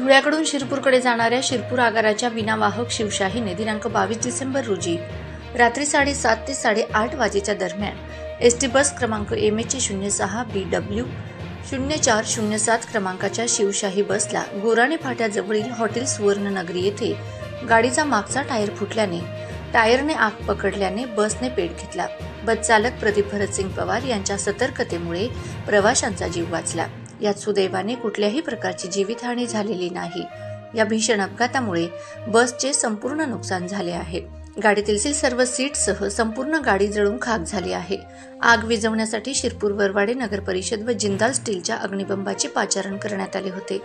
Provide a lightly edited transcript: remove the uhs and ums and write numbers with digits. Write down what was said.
धुळ्याकडून शिरपूरकडे जाणाऱ्या शिरपूर आगाराच्या विनावाहक शिवशाहीने दिनांक 22 डिसेंबर रोजी रात्री 7:30 ते 8:30 वाजेच्या दरम्यान एसटी बस क्रमांक MH06 BW 0407 क्रमांकाच्या शिवशाही बसला गोराणे फाट्याजवळील हॉटेल सुवर्णनगरी येथे गाडीचा मागचा टायर फुटल्याने टायरने आग पकडल्याने बसने पेट घेतला। बस चालक प्रदीप भरतसिंग पवार यांच्या सतर्कतेमुळे प्रवाशांचा जीव वाचला। यात सुदैवाने कुठल्याही प्रकारची जीवितहानी झालेली नाही। या भीषण अपघातामुळे बसचे संपूर्ण नुकसान झाले आहे। गाडीतील सर्व सीटसह संपूर्ण गाडी जळून खाक झाली आहे। आग विझवण्यासाठी शिरपूर वरवाडे नगर परिषद व जिंदाल स्टीलच्या अग्निबंबाचे पाचारण करण्यात आले होते।